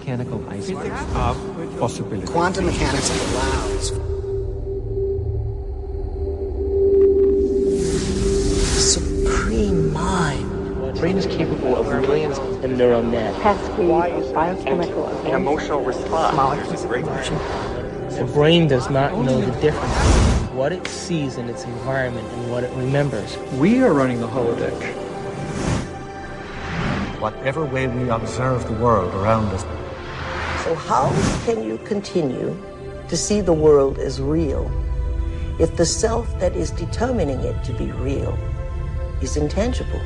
mechanical iceberg. Physics of possibilities. Quantum mechanics allows supreme mind. The brain is capable of millions of neural nets. Cascade, biochemical, An emotional response. molecules of emotion. The brain does not know the difference between what it sees in its environment and what it remembers. We are running the holodeck. Whatever way we observe the world around us. So how can you continue to see the world as real if the self that is determining it to be real is intangible?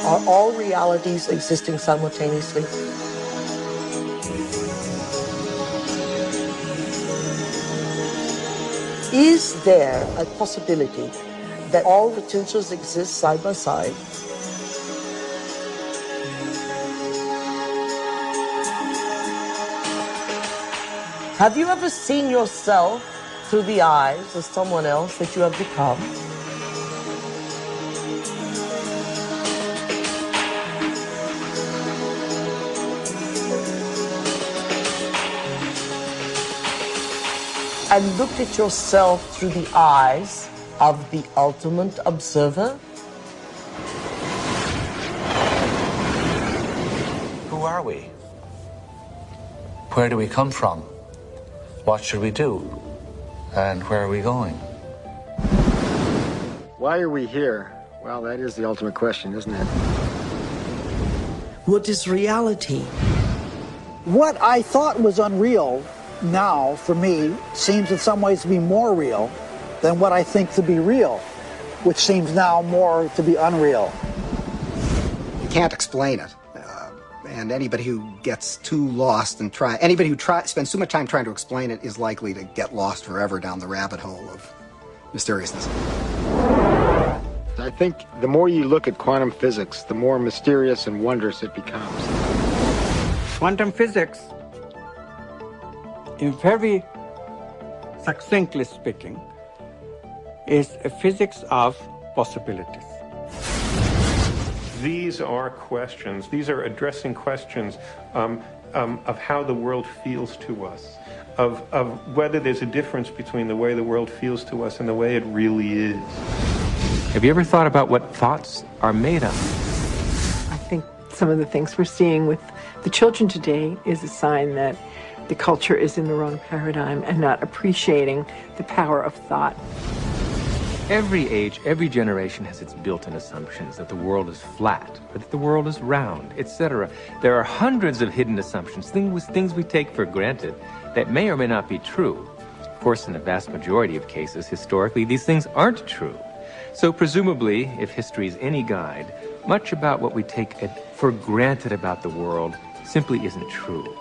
Are all realities existing simultaneously? Is there a possibility that all potentials exist side by side? Have you ever seen yourself through the eyes of someone else that you have become? And looked at yourself through the eyes of the ultimate observer? Who are we? Where do we come from? What should we do? And where are we going? Why are we here? Well, that is the ultimate question, isn't it? What is reality? What I thought was unreal now, for me, seems in some ways to be more real than what I think to be real, which seems now more to be unreal. You can't explain it. And anybody who gets too lost and anybody who spends too much time trying to explain it is likely to get lost forever down the rabbit hole of mysteriousness. I think the more you look at quantum physics, the more mysterious and wondrous it becomes. Quantum physics, in very succinctly speaking, is a physics of possibilities. These are questions. These are addressing questions of how the world feels to us, of whether there's a difference between the way the world feels to us and the way it really is. Have you ever thought about what thoughts are made of? I think some of the things we're seeing with the children today is a sign that the culture is in the wrong paradigm and not appreciating the power of thought. Every age, every generation has its built-in assumptions that the world is flat, or that the world is round, etc. There are hundreds of hidden assumptions, things we take for granted that may or may not be true. Of course, in the vast majority of cases, historically, these things aren't true. So presumably, if history is any guide, much about what we take for granted about the world simply isn't true.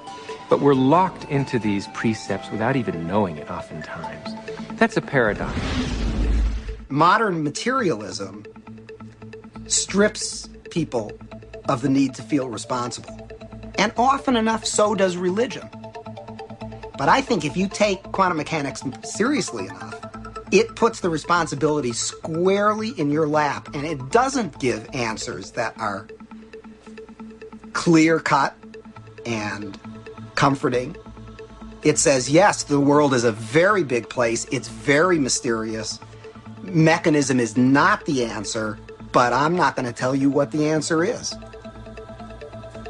But we're locked into these precepts without even knowing it oftentimes. That's a paradox. Modern materialism strips people of the need to feel responsible. And often enough, so does religion. But I think if you take quantum mechanics seriously enough, it puts the responsibility squarely in your lap, and it doesn't give answers that are clear-cut and comforting. It says, yes, the world is a very big place. It's very mysterious. Mechanism is not the answer, but I'm not going to tell you what the answer is,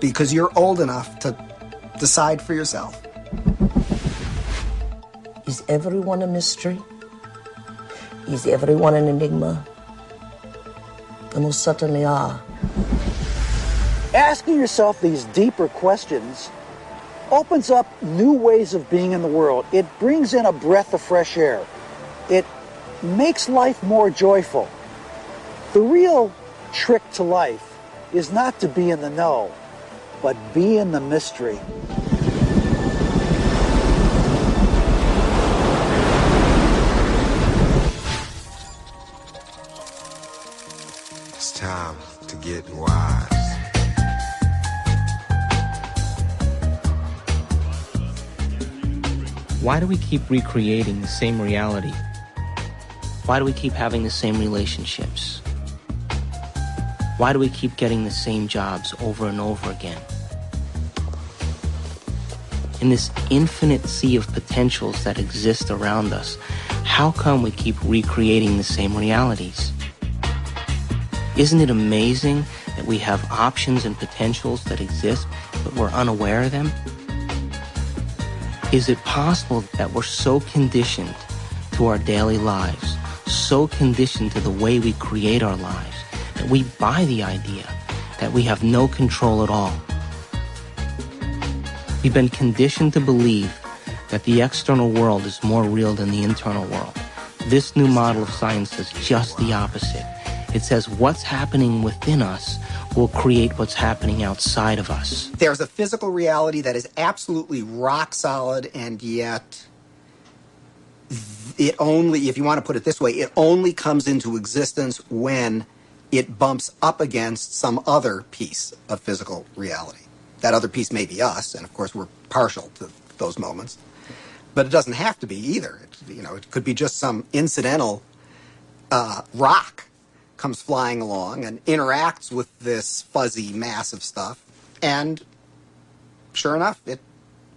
because you're old enough to decide for yourself. Is everyone a mystery? Is everyone an enigma? They most certainly are. Asking yourself these deeper questions opens up new ways of being in the world. It brings in a breath of fresh air. It makes life more joyful. The real trick to life is not to be in the know, but be in the mystery. It's time to get wise. Why do we keep recreating the same reality? Why do we keep having the same relationships? Why do we keep getting the same jobs over and over again? In this infinite sea of potentials that exist around us, how come we keep recreating the same realities? Isn't it amazing that we have options and potentials that exist, but we're unaware of them? Is it possible that we're so conditioned to our daily lives, so conditioned to the way we create our lives, that we buy the idea that we have no control at all? We've been conditioned to believe that the external world is more real than the internal world. This new model of science says just the opposite. It says what's happening within us will create what's happening outside of us. There's a physical reality that is absolutely rock solid, and yet it only, if you want to put it this way, it only comes into existence when it bumps up against some other piece of physical reality. That other piece may be us, and of course we're partial to those moments. But it doesn't have to be either. It could be just some incidental rock comes flying along and interacts with this fuzzy mass of stuff, and sure enough, it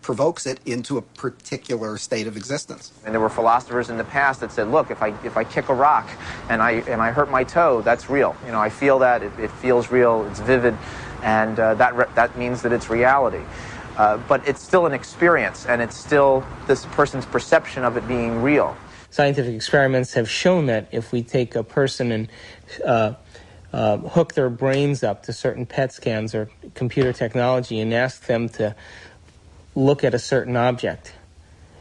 provokes it into a particular state of existence. And there were philosophers in the past that said, look, if I kick a rock and I hurt my toe, that's real. I feel that, it feels real, it's vivid, and that means that it's reality. But it's still an experience, and it's still this person's perception of it being real. Scientific experiments have shown that if we take a person and hook their brains up to certain PET scans or computer technology and ask them to look at a certain object,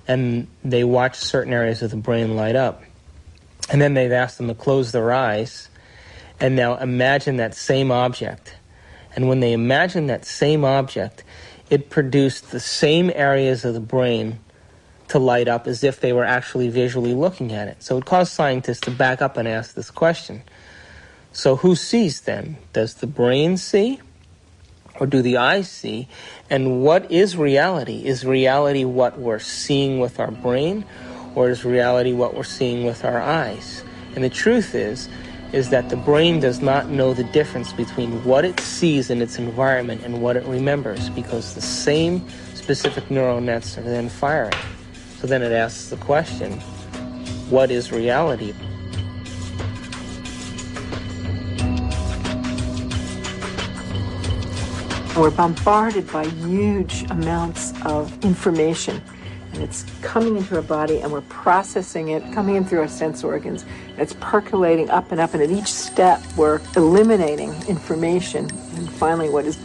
and they watch certain areas of the brain light up, and then they've asked them to close their eyes and now imagine that same object. And when they imagine that same object, it produced the same areas of the brain to light up as if they were actually visually looking at it. So it caused scientists to back up and ask this question. So who sees then? Does the brain see? Or do the eyes see? And what is reality? Is reality what we're seeing with our brain? Or is reality what we're seeing with our eyes? And the truth is that the brain does not know the difference between what it sees in its environment and what it remembers, because the same specific neural nets are then firing. So then it asks the question, what is reality? We're bombarded by huge amounts of information, and it's coming into our body, and we're processing it, coming in through our sense organs, and it's percolating up, and at each step we're eliminating information, and finally what is